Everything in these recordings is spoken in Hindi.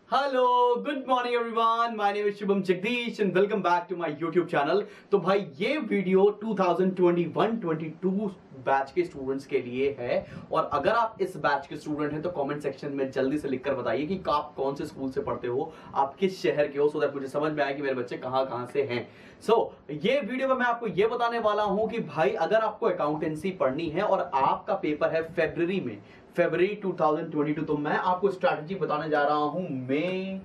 Hello, good morning everyone. My name is Shubham Jagdish and welcome back to my YouTube channel. तो भाई ये वीडियो 2021-22 बैच के स्टूडेंट्स के लिए है और अगर आप इस बैच के स्टूडेंट हैं तो कमेंट सेक्शन में जल्दी से लिखकर बताइए कि आप कौन से स्कूल से पढ़ते हो, आप किस शहर के हो, सो दैट मुझे समझ में आए कि मेरे बच्चे कहां कहां से हैं। ये वीडियो में मैं आपको ये बताने वाला हूं कि भाई अगर आपको अकाउंटेंसी पढ़नी है और आपका पेपर है फरवरी 2022, तो मैं आपको स्ट्रैटेजी बताने जा रहा हूं मई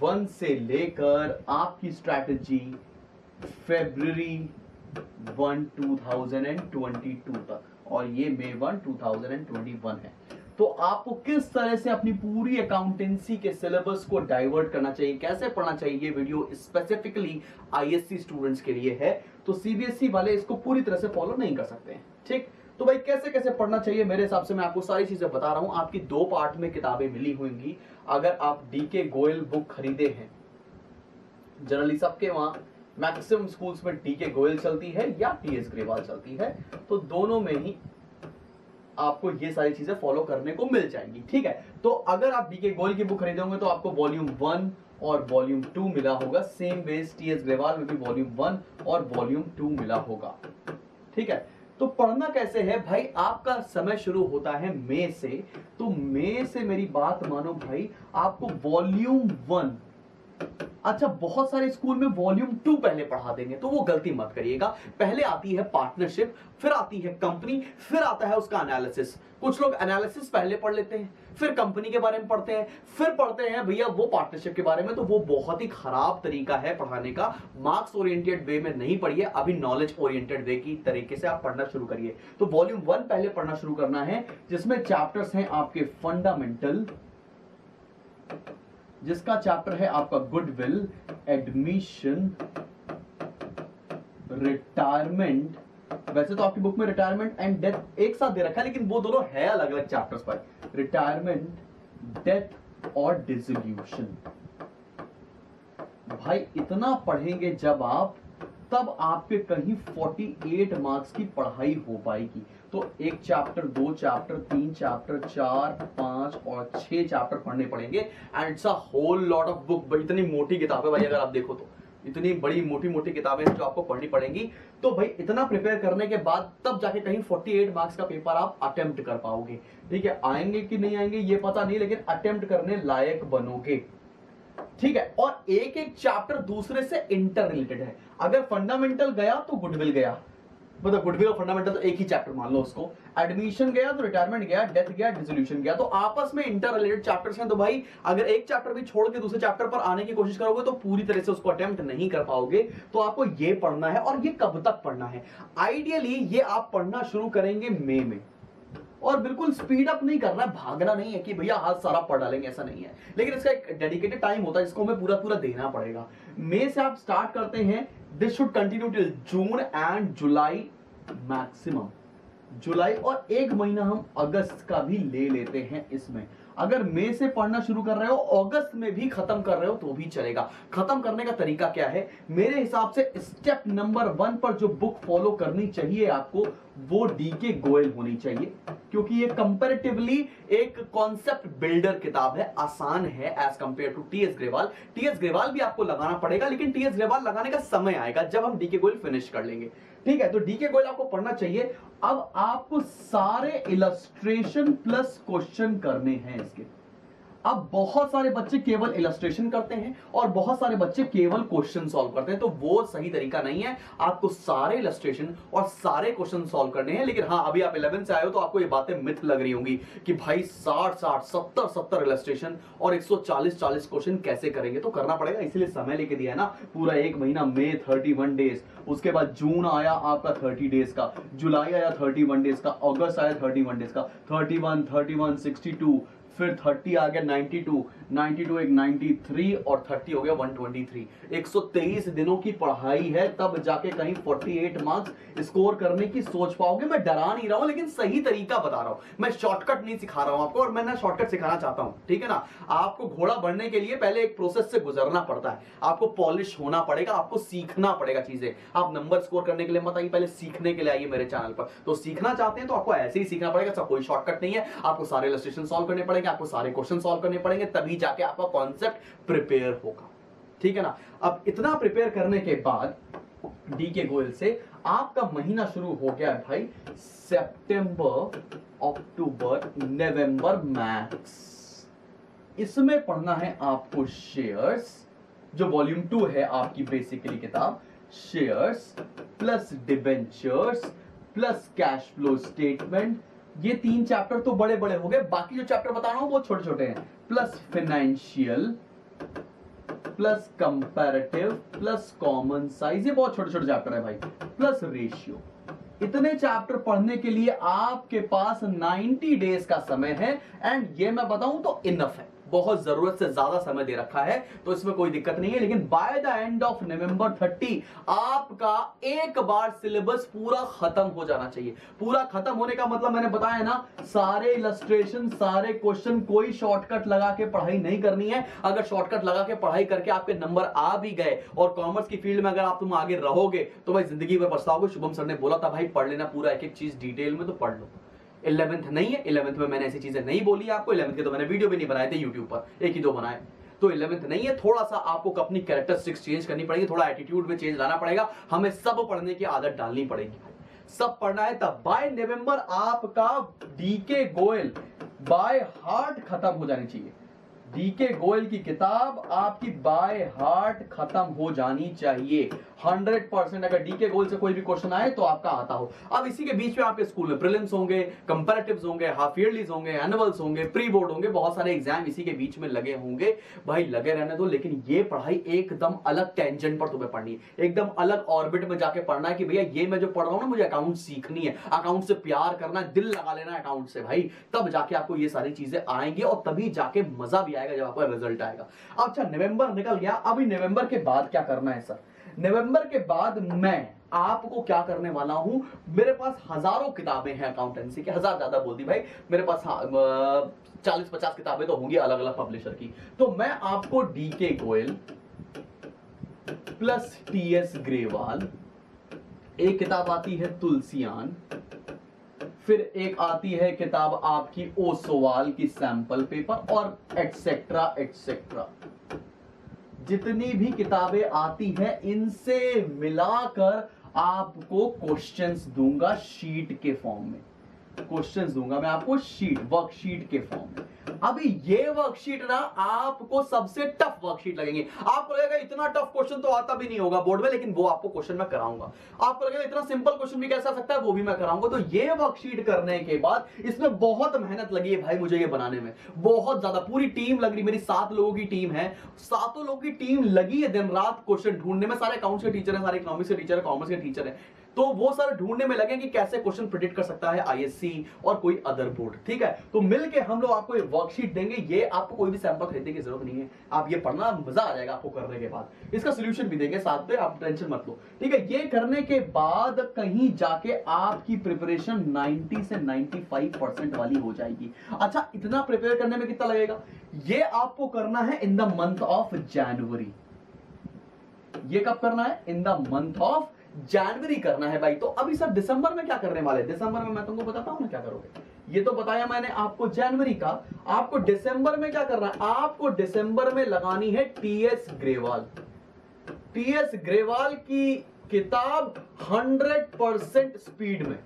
1 से लेकर आपकी स्ट्रैटेजी फरवरी 1 2022 तक, और ये मई 1 2021 है। तो आपको किस तरह से अपनी पूरी अकाउंटेंसी के सिलेबस को डाइवर्ट करना चाहिए, कैसे पढ़ना चाहिए, ये वीडियो स्पेसिफिकली आईएससी स्टूडेंट्स के लिए है। तो सीबीएसई वाले इसको पूरी तरह से फॉलो नहीं कर सकते हैं, ठीक। तो भाई कैसे कैसे पढ़ना चाहिए, मेरे हिसाब से मैं आपको सारी चीजें बता रहा हूं। आपकी 2 पार्ट में किताबें मिली होंगी। अगर आप डीके गोयल बुक खरीदे हैं, जनरली सबके वहां मैक्सिमम स्कूल्स में डीके गोयल चलती है या टीएस ग्रेवाल चलती है, तो दोनों में ही आपको ये सारी चीजें फॉलो करने को मिल जाएंगी, ठीक है। तो अगर आप डीके गोयल की बुक खरीदे होंगे तो आपको वॉल्यूम 1 और वॉल्यूम 2 मिला होगा। सेम बेस टीएस ग्रेवाल में भी वॉल्यूम 1 और वॉल्यूम 2 मिला होगा, ठीक है। तो पढ़ना कैसे है भाई, आपका समय शुरू होता है मई से। तो मई से मेरी बात मानो भाई, आपको वॉल्यूम 1, अच्छा बहुत सारे स्कूल में वॉल्यूम 2 पहले पढ़ा देंगे, तो वो गलती मत करिएगा। पहले आती है पार्टनरशिप, फिर आती है कंपनी, फिर आता है उसका एनालिसिस। कुछ लोग एनालिसिस पहले पढ़ लेते हैं, फिर कंपनी के बारे में पढ़ते हैं, फिर पढ़ते हैं भैया वो पार्टनरशिप के बारे में। तो वो बहुत ही खराब तरीका है पढ़ाने का। मार्क्स ओरिएंटेड वे में नहीं पढ़िए, अभी नॉलेज ओरिएंटेड वे की तरीके से आप पढ़ना शुरू करिए। तो वॉल्यूम 1 पहले पढ़ना शुरू करना है, जिसमें चैप्टर्स हैं आपके फंडामेंटल, जिसका चैप्टर है आपका गुडविल, एडमिशन, रिटायरमेंट। वैसे तो आपकी बुक में रिटायरमेंट एंड डेथ एक साथ दे रखा है, लेकिन वो दोनों है अलग अलग चैप्टर्स पर। रिटायरमेंट, डेथ और डिसोल्यूशन। भाई इतना पढ़ेंगे जब आप, तब आपके कहीं 48 मार्क्स की पढ़ाई हो पाएगी। तो 1 चैप्टर, 2 चैप्टर, 3 चैप्टर, 4, 5 और 6 चैप्टर पढ़ने पड़ेंगे। And it's a whole lot of book. इतनी मोटी किताब है भाई, अगर आप देखो तो इतनी बड़ी मोटी मोटी किताबें जो आपको पढ़नी पड़ेंगी। तो भाई इतना प्रिपेयर करने के बाद तब जाके कहीं 48 मार्क्स का पेपर आप अटेम्प्ट कर पाओगे, ठीक है। आएंगे कि नहीं आएंगे ये पता नहीं, लेकिन अटेम्प्ट करने लायक बनोगे, ठीक है। और एक एक चैप्टर दूसरे से इंटर रिलेटेड है। अगर फंडामेंटल गया तो गुडविल गया, मतलब गुडविल और फंडामेंटल तो एक ही चैप्टर मान लो उसको। एडमिशन गया तो रिटायरमेंट गया, डेथ गया, डिसोल्यूशन गया, तो आपस में इंटर रिलेटेड चैप्टर्स हैं। तो भाई अगर एक चैप्टर भी छोड़ के दूसरे चैप्टर पर आने की कोशिश करोगे तो पूरी तरह से उसको अटेम्प्ट नहीं कर पाओगे। तो आपको ये पढ़ना है, और ये कब तक पढ़ना है, आइडियली ये आप पढ़ना शुरू करेंगे मई में। और बिल्कुल स्पीड अप नहीं करना है, भागना नहीं है कि भैया आज सारा पढ़ डालेंगे, ऐसा नहीं है। लेकिन इसका एक डेडिकेटेड टाइम होता है जिसको हमें पूरा पूरा देना पड़ेगा। मई से आप स्टार्ट करते हैं, this should continue till June and July maximum. जुलाई और 1 महीना हम अगस्त का भी ले लेते हैं इसमें। अगर मई से पढ़ना शुरू कर रहे हो, अगस्त में भी खत्म कर रहे हो तो भी चलेगा। खत्म करने का तरीका क्या है, मेरे हिसाब से स्टेप नंबर 1 पर जो बुक फॉलो करनी चाहिए आपको, वो डीके गोयल होनी चाहिए, क्योंकि ये कंपैरेटिवली एक कॉन्सेप्ट बिल्डर किताब है, आसान है as compare to TS Grewal. TS Grewal भी आपको लगाना पड़ेगा, लेकिन टीएस ग्रेवाल लगाने का समय आएगा जब हम डीके गोयल फिनिश कर लेंगे, ठीक है। तो डीके गोयल आपको पढ़ना चाहिए। अब आपको सारे इलस्ट्रेशन प्लस क्वेश्चन करने हैं इसके। अब बहुत सारे बच्चे केवल इलस्ट्रेशन करते हैं और बहुत सारे बच्चे केवल क्वेश्चन सॉल्व करते हैं, तो वो सही तरीका नहीं है। आपको सारे इलस्ट्रेशन और सारे क्वेश्चन सॉल्व करने हैं। लेकिन हाँ, अभी आप 11 से आए हो तो आपको ये बातें मिथ लग रही होंगी कि भाई 60 70 इलस्ट्रेशन और 140 क्वेश्चन कैसे करेंगे। तो करना पड़ेगा, इसलिए समय लेके दिया है ना, पूरा 1 महीना। मई 31 डेज, उसके बाद जून आया आपका 30 डेज का, जुलाई आया 31 डेज का, अगस्त आया 31 डेज का, 31 62, फिर 30 आ गया 92 एक 93 और 30 हो गया 123। 123 दिनों की पढ़ाई है, तब जाके कहीं 48 मार्क्स स्कोर करने की सोच पाओगे। मैं डरा नहीं रहा हूं, लेकिन सही तरीका बता रहा हूं। मैं शॉर्टकट नहीं सिखा रहा हूं आपको, और मैं ना शॉर्टकट सिखाना चाहता हूं, ठीक है ना। आपको घोड़ा बढ़ने के लिए पहले एक प्रोसेस से गुजरना पड़ता है, आपको पॉलिश होना पड़ेगा, आपको सीखना पड़ेगा चीजें। आप नंबर स्कोर करने के लिए मत आइए, पहले सीखने के लिए आइए मेरे चैनल पर। तो सीखना चाहते हैं तो आपको ऐसे ही सीखना पड़ेगा, सब कोई शॉर्टकट नहीं है। आपको सारे इलस्ट्रेशन सॉल्व करने पड़ेंगे, पड़ेंगे, आपको सारे क्वेश्चन सॉल्व करने पड़ेंगे, तभी जाके आपका कॉन्सेप्ट प्रिपेयर होगा, ठीक है ना। अब इतना प्रिपेयर करने के बाद डीके गोयल से आपका महीना शुरू हो गया है भाई सितंबर, अक्टूबर, नवंबर मैथ्स। इसमें पढ़ना है आपको शेयर्स, जो वॉल्यूम 2 है आपकी बेसिकली किताब, shares plus debentures plus cash flow statement. ये 3 चैप्टर तो बड़े बड़े हो गए, बाकी जो चैप्टर बता रहा हूं वो छोटे छोटे हैं, plus financial plus comparative plus common size, ये बहुत छोटे छोटे चैप्टर है भाई, प्लस रेशियो। इतने चैप्टर पढ़ने के लिए आपके पास 90 डेज का समय है, एंड ये मैं बताऊं तो इनफ है, बहुत जरूरत से ज्यादा समय दे रखा है, तो इसमें कोई दिक्कत नहीं है। लेकिन by the end of November 30 आपका एक बार सिलेबस पूरा खत्म हो जाना चाहिए। पूरा खत्म होने का मतलब मैंने बताया ना, सारे इलस्ट्रेशन, सारे क्वेश्चन, कोई शॉर्टकट लगा के पढ़ाई नहीं करनी है। अगर शॉर्टकट लगा के पढ़ाई करके आपके नंबर आ भी गए और कॉमर्स की फील्ड में अगर आप तुम आगे रहोगे तो भाई जिंदगी भर पछताओगे। शुभम सर ने बोला था भाई पढ़ लेना पूरा एक एक चीज डिटेल में, तो पढ़ लो। 11th नहीं है, 11th में मैंने ऐसी चीजें नहीं बोली आपको, 11th के तो मैंने वीडियो भी नहीं बनाए थे यूट्यूब पर, 1 ही 2 बनाए, तो 11th नहीं है। थोड़ा सा आपको अपनी कैरेक्टरिस्टिक्स चेंज करनी पड़ेगी, थोड़ा एटीट्यूड में चेंज लाना पड़ेगा, हमें सब पढ़ने की आदत डालनी पड़ेगी, सब पढ़ना है। तब बाय नवंबर आपका डीके गोयल बाय हार्ट खत्म हो जानी चाहिए। डीके गोयल की किताब आपकी बाय हार्ट खत्म हो जानी चाहिए 100%। अगर डीके गोयल से कोई भी क्वेश्चन आए तो आपका आता हो। अब इसी के बीच में आपके स्कूल में प्रीलिम्स होंगे, कंपैरेटिव्स होंगे, हाफ ईयरलीज होंगे, एनुअल्स होंगे, प्री बोर्ड होंगे, बहुत सारे एग्जाम इसी के बीच में लगे होंगे। भाई लगे रहने दो, लेकिन ये पढ़ाई एकदम अलग टेंजेंट पर तुम्हें पढ़नी है, एकदम अलग ऑर्बिट में जाके पढ़ना है कि भैया ये मैं जो पढ़ रहा हूं ना, मुझे अकाउंट सीखनी है, अकाउंट से प्यार करना है, दिल लगा लेना है अकाउंट से भाई, तब जाके आपको ये सारी चीजें आएंगी और तभी जाके मजा भी आएगा जब आपका रिजल्ट आएगा। अच्छा नवंबर निकल गया, अभी नवंबर के बाद क्या करना है सर? नवंबर के बाद मैं आपको क्या करने वाला हूं, मेरे पास हजारों किताबें हैं अकाउंटेंसी की, हजार ज्यादा बोल दी भाई, मेरे पास 40-50 किताबें तो होंगी अलग अलग पब्लिशर की। तो मैं आपको DK Goyal plus TS Grewal, एक किताब आती है तुलसियान, फिर एक आती है किताब आपकी ओसोवाल की सैंपल पेपर, और एटसेट्रा एटसेट्रा, जितनी भी किताबें आती हैं इनसे मिलाकर आपको क्वेश्चंस दूंगा शीट के फॉर्म में, क्वेश्चंस दूंगा मैं आपको शीट, वर्कशीट के फॉर्म में। अभी ये वर्कशीट ना आपको सबसे टफ वर्कशीट लगेंगे, आपको लगेगा इतना टफ क्वेश्चन तो आता भी नहीं होगा बोर्ड में, लेकिन वो आपको क्वेश्चन मैं कराऊंगा। आपको लगेगा इतना सिंपल क्वेश्चन भी कैसे आ सकता है, वो भी मैं कराऊंगा। तो ये वर्कशीट करने के बाद, इसमें बहुत मेहनत लगी है भाई मुझे ये बनाने में, बहुत ज्यादा, पूरी टीम लग रही, मेरी 7 लोगों की टीम है, 7 लोगों की टीम लगी है दिन रात क्वेश्चन ढूंढने में। सारे अकाउंट्स के टीचर है, सारे इकोनॉमिक्स के टीचर है, कॉमर्स के टीचर है, तो वो सारे ढूंढने में लगे कि कैसे क्वेश्चन प्रेडिक्ट कर सकता है आईएससी और कोई अदर बोर्ड, ठीक है। तो मिलके हम लोग आपको ये वर्कशीट देंगे, ये आपको कोई भी सैंपल खरीदने की जरूरत नहीं है, आप ये पढ़ना, मजा आ जाएगा आपको करने के बाद। इसका सोल्यूशन भी देंगे साथ में, आप टेंशन मत लो, ठीक है। ये करने के बाद कहीं जाके आपकी प्रिपरेशन 90 से 95% वाली हो जाएगी। अच्छा इतना प्रिपेयर करने में कितना लगेगा, ये आपको करना है in the month of January. ये कब करना है? In the month of January करना है भाई। तो अभी सर दिसंबर में क्या करने वाले? दिसंबर में मैं तुमको बताता हूं ना क्या करोगे, ये तो बताया मैंने आपको जनवरी का। आपको दिसंबर में क्या करना है? आपको दिसंबर में लगानी है टीएस ग्रेवाल। टीएस ग्रेवाल की किताब 100% स्पीड में,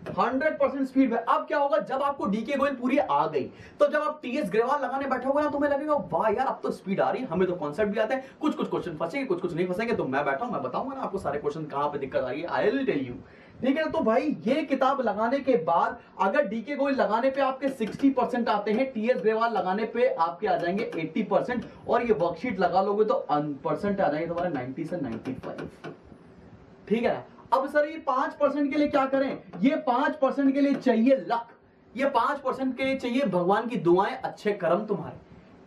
100% स्पीड में। अब क्या होगा, जब आपको डीके गोयल पूरी आ गई, तो जब आप टीएस ग्रेवाल लगाने बैठोगे ना, तुम्हें लगेगा वाह यार अब तो स्पीड आ रही है, हमें तो कॉन्सेप्ट भी आता है, कुछ कुछ क्वेश्चन फंसेंगे, कुछ कुछ नहीं फंसेंगे, तो मैं बैठा हूं, मैं बताऊंगा ना आपको सारे क्वेश्चन कहां पे दिक्कत आ रही है, आई विल टेल यू, ठीक है। तो भाई ये किताब लगाने के बाद अगर डीके गोयल लगाने पे आपके 60% आते हैं, टीएस ग्रेवाल लगाने पे आपके आ जाएंगे 80%, और ये वर्कशीट लगा लोगे तो % आ जाएंगे तुम्हारे 90 से 95, ठीक है ना। अब सर ये 5% के लिए क्या करें? ये 5% के लिए चाहिए लक, ये 5% के लिए चाहिए भगवान की दुआएं, अच्छे कर्म तुम्हारे,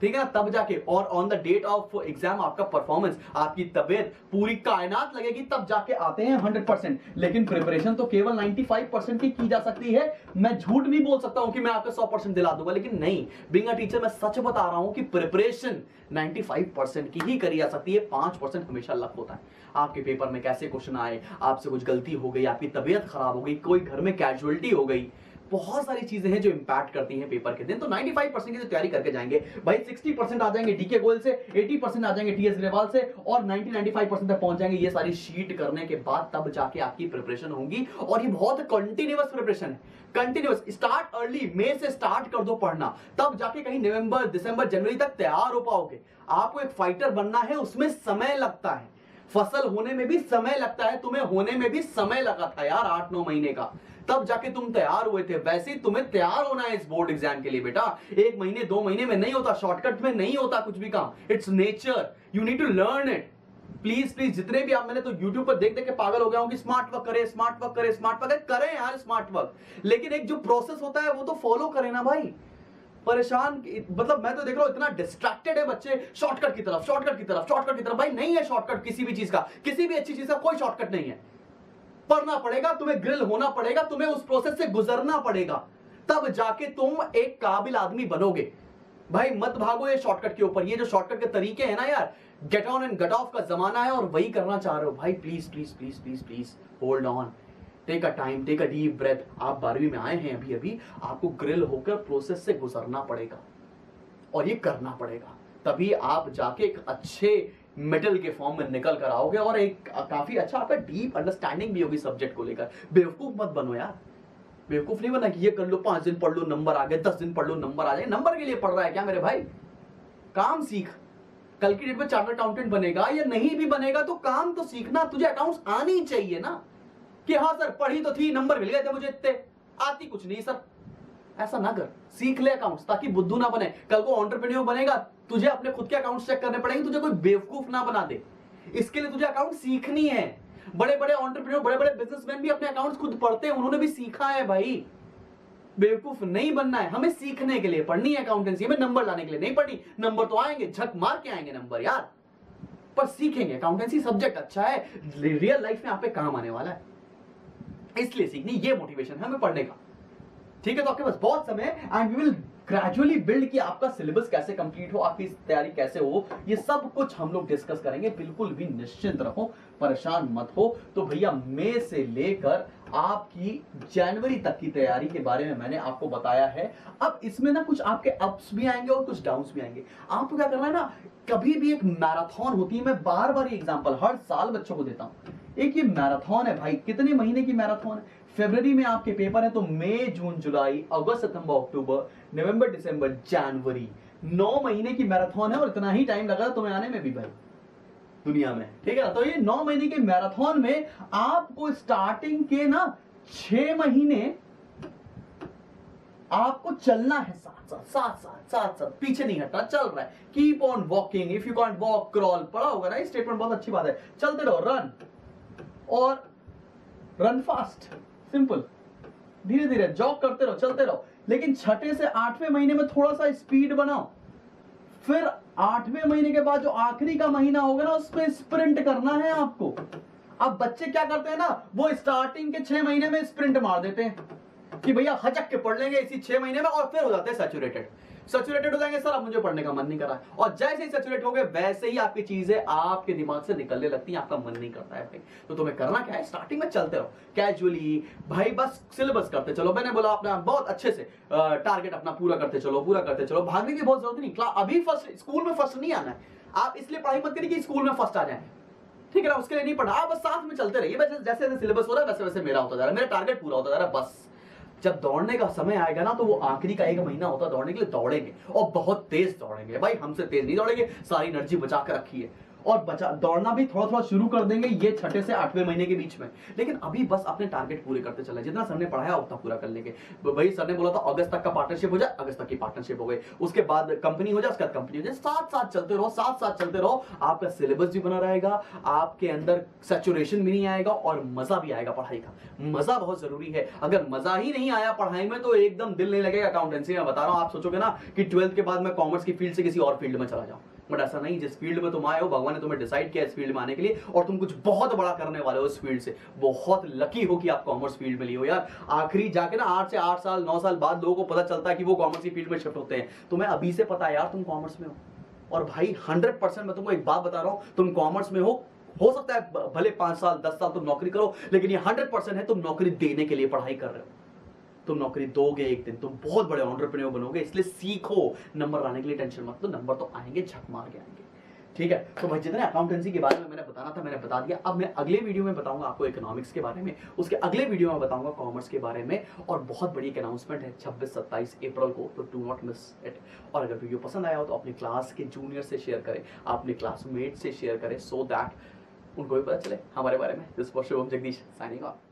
ठीक है ना, तब जाके। और on the date of exam आपका परफॉर्मेंस, आपकी तबीयत, पूरी कायनात लगेगी, तब जाके आते हैं 100%। लेकिन प्रिपरेशन तो केवल 95% की जा सकती है। मैं झूठ नहीं बोल सकता हूं कि मैं आपको 100% दिला दूंगा, लेकिन नहीं, बीइंग अ टीचर मैं सच बता रहा हूं कि प्रिपरेशन 95% की ही करी जा सकती है, 5% हमेशा लक होता है। आपके पेपर में कैसे क्वेश्चन आए, आपसे कुछ गलती हो गई, आपकी तबीयत खराब हो गई, कोई घर में कैजुअलिटी हो गई, बहुत सारी चीजें हैं जो इंपैक्ट करती हैं पेपर के दिन। तो 95% की तो तैयारी करके जाएंगे भाई, 60% आ जाएंगे डीके गोयल से, 80% आ जाएंगे टीएस ग्रेवाल से, और 90-95% तक पहुंच जाएंगे ये सारी शीट करने के बाद, तब जाके आपकी प्रिपरेशन होगी। और ये बहुत कंटिन्यूअस प्रिपरेशन है, कंटिन्यूअस। स्टार्ट अर्ली, मई से स्टार्ट कर दो पढ़ना, तब जाके कहीं नवंबर, दिसंबर, जनवरी तक तैयार हो पाओगे। आपको एक फाइटर बनना है, उसमें समय लगता है, फसल होने में भी समय लगता है, तुम्हें होने में भी समय लगा था यार 8-9 महीने का, तब जाके तुम तैयार हुए थे। वैसे ही तुम्हें तैयार होना है इस बोर्ड एग्जाम के लिए बेटा, 1 महीने 2 महीने में नहीं होता, शॉर्टकट में नहीं होता कुछ भी काम, it's nature, you need to learn it. Please please, जितने भी आप, मैंने तो यूट्यूब पर देख देख के पागल हो गया हूं कि स्मार्ट वर्क करे, स्मार्ट वर्क करे, स्मार्ट वर्क करें यार स्मार्ट वर्क, लेकिन एक जो प्रोसेस होता है वो तो फॉलो करें ना भाई। परेशान, मतलब मैं तो देख रहा हूं इतना डिस्ट्रैक्टेड है बच्चे, शॉर्टकट की तरफ, शॉर्टकट की तरफ, शॉर्टकट की तरफ। भाई नहीं है शॉर्टकट किसी भी चीज का, किसी भी अच्छी चीज का कोई शॉर्टकट नहीं है। पढ़ना पड़ेगा तुम्हें, ग्रिल होना पड़ेगा तुम्हें, उस प्रोसेस से गुजरना पड़ेगा, तब जाके तुम एक काबिल आदमी बनोगे। भाई मत भागो ये शॉर्टकट के ऊपर, ये जो शॉर्टकट के तरीके हैं ना यार, get on and get off का जमाना है और वही करना चाह रहे हो भाई। Please please please please please hold on, take a time, take a deep breath. आप 12वीं में आए हैं अभी अभी, आपको ग्रिल होकर प्रोसेस से गुजरना पड़ेगा और ये करना पड़ेगा, तभी आप जाके एक अच्छे मेडल के फॉर्म में निकल कर आओगे और एक काफी अच्छा आपका डीप अंडरस्टैंडिंग भी होगी सब्जेक्ट को लेकर। बेवकूफ मत बनो यार, बेवकूफ नहीं बना कि ये कर लो, 5 दिन पढ़ लो नंबर आ गए, 10 दिन पढ़ लो नंबर आ जाए। नंबर के लिए पढ़ रहा है क्या मेरे भाई? काम सीख। कल की डेट में चार्टर्ड अकाउंटेंट बनेगा या नहीं भी बनेगा तो काम तो सीखना, तुझे अकाउंट्स आनी चाहिए ना, कि हाँ सर पढ़ी तो थी, नंबर मिल गए थे मुझे इतने, आती कुछ नहीं सर। ऐसा ना कर, सीख ले अकाउंट्स ताकि बुद्धू ना बने। कल को एंटरप्रेन्योर बनेगा, तुझे अपने खुद के अकाउंट्स चेक करने पड़ेंगे, तुझे कोई बेवकूफ ना बना दे। इसके लिए तुझे अकाउंट सीखनी है। बड़े बड़े एंटरप्रेन्योर, बड़े बड़े बिजनेसमैन भी अपने अकाउंट्स खुद पढ़ते हैं, उन्होंने भी सीखा है भाई। बेवकूफ नहीं बनना है, हमें सीखने के लिए पढ़नी है अकाउंटेंसी, हमें नंबर लाने के लिए नहीं पढ़नी। नंबर तो आएंगे, झक मार के आएंगे नंबर यार, पर सीखेंगे। अकाउंटेंसी सब्जेक्ट अच्छा है, रियल लाइफ में आप पे काम आने वाला है, इसलिए सीखनी, ये मोटिवेशन है हमें पढ़ने का। ठीक है, तो आपके पास बहुत समय है and we will gradually build कि आपका सिलेबस कैसे कंप्लीट हो, आपकी तैयारी कैसे हो, ये सब कुछ हम लोग डिस्कस करेंगे। बिल्कुल भी निश्चिंत रहो, परेशान मत हो। तो भैया मई से लेकर आपकी जनवरी तक की तैयारी के बारे में मैंने आपको बताया है। अब इसमें ना कुछ आपके अप्स भी आएंगे और कुछ डाउन्स भी आएंगे। आपको क्या करना है ना, कभी भी एक मैराथन होती है, मैं बार बार ये एग्जांपल हर साल बच्चों को देता हूं। एक ये मैराथन है भाई, कितने महीने की मैराथन है? फरवरी में आपके पेपर है तो मई, जून, जुलाई, अगस्त, सितंबर, अक्टूबर, नवंबर, दिसंबर, जनवरी, 9 महीने की मैराथन है। और इतना ही टाइम लगा तुम्हें आने में भी भाई दुनिया में, ठीक है। तो ये 9 महीने के मैराथन में आपको स्टार्टिंग के ना 6 महीने आपको चलना है, साथ पीछे नहीं हटना, चल रहा है। Keep on walking, if you can't walk crawl, पढ़ा होगा ना, स्टेटमेंट बहुत अच्छी बात है। चलते रहो, रन और रन फास्ट, सिंपल, धीरे धीरे जॉग करते रहो, चलते रहो। लेकिन 6 से 8वें महीने में थोड़ा सा स्पीड बनाओ। फिर 8वें महीने के बाद जो आखिरी का महीना होगा ना, उसमें स्प्रिंट करना है आपको। अब बच्चे क्या करते हैं ना, वो स्टार्टिंग के 6 महीने में स्प्रिंट मार देते हैं कि भैया हजक के पढ़ लेंगे इसी 6 महीने में, और फिर हो जाते हैं सैचुरेटेड हो जाएंगे। सर अब मुझे पढ़ने का मन नहीं कर रहा है, और जैसे ही सैचुरेट हो गए वैसे ही आपकी चीजें आपके दिमाग से निकलने लगती हैं, आपका मन नहीं करता है भाई। तो तुम्हें करना क्या है, स्टार्टिंग में चलते रहो कैजुअली भाई, बस सिलेबस करते चलो। मैंने बोला अपना बहुत अच्छे से टारगेट अपना पूरा करते चलो, भागने की बहुत जरूरत नहीं। अभी फर्स्ट, स्कूल में फर्स्ट नहीं आना है, आप इसलिए पढ़ाई मत करिए कि स्कूल में फर्स्ट आ जाए, ठीक है ना, उसके लिए नहीं पढ़ा। आप बस साथ में चलते रहिए, जैसे जैसे सिलेबस हो रहा है वैसे वैसे मेरा होता जा रहा है, मेरा टारगेट पूरा होता जा रहा है। बस जब दौड़ने का समय आएगा ना, तो वो आखिरी का 1 महीना होता है दौड़ने के लिए, दौड़ेंगे और बहुत तेज दौड़ेंगे भाई, हमसे तेज नहीं दौड़ेंगे, सारी एनर्जी बचा कर रखी है। और दौड़ना भी थोड़ा थोड़ा शुरू कर देंगे ये 6 से 8वें महीने के बीच में। लेकिन अभी बस अपने टारगेट पूरे करते चले, जितना सर ने पढ़ाया उतना पूरा कर लेंगे भाई। सर ने बोला था अगस्त तक का पार्टनरशिप हो जाए, अगस्त तक की पार्टनरशिप हो गई, उसके बाद कंपनी हो जाए, उसके बाद कंपनी हो जाए। साथ साथ चलते रहो, आपका सिलेबस भी बना रहेगा, आपके अंदर सैचुरेशन भी नहीं आएगा और मजा भी आएगा पढ़ाई का। मजा बहुत जरूरी है, अगर मजा ही नहीं आया पढ़ाई में तो एकदम दिल नहीं लगेगा अकाउंटेंसी में। बता रहा हूं, आप सोचोगे ना कि 12th के बाद मैं कॉमर्स की फील्ड से किसी और फील्ड में चला जाऊं, बट ऐसा नहीं। जिस फील्ड में तुम आए हो, भगवान ने तुम्हें डिसाइड किया इस फील्ड में आने के लिए, और तुम कुछ बहुत बड़ा करने वाले हो इस फील्ड से। बहुत लकी हो कि आप कॉमर्स फील्ड में लिए हो यार। आखिरी जाके ना 8 से 8 साल 9 साल बाद लोगों को पता चलता है कि वो कॉमर्स की फील्ड में शिफ्ट होते हैं। तुम्हें अभी से पता है यार तुम कॉमर्स में हो। और भाई 100% मैं तुमको एक बात बता रहा हूं, तुम कॉमर्स में हो सकता है भले 5 साल 10 साल तुम नौकरी करो, लेकिन ये 100% है तुम नौकरी देने के लिए पढ़ाई कर रहे हो। तुम नौकरी दोगे एक दिन, तुम बहुत बड़े एंटरप्रेन्योर बनोगे, इसलिए सीखो। नंबर आने के लिए टेंशन मत लो, नंबर तो आएंगे, झक मार के आएंगे। ठीक है, तो भाई जितने अकाउंटेंसी के बारे में मैंने बताना था मैंने बता दिया। अब मैं अगले वीडियो में बताऊंगा आपको इकोनॉमिक्स के बारे में, उसके अगले वीडियो में बताऊंगा कॉमर्स के बारे में, और बहुत बड़ी एक अनाउंसमेंट है 26-27 अप्रैल को, तो डू नॉट मिस इट। और अगर वीडियो पसंद आया हो तो अपनी क्लास के जूनियर से शेयर करें, अपने क्लासमेट से शेयर करें, सो दैट उनको भी पता चले हमारे बारे में। This was Shubham Jagdish signing off.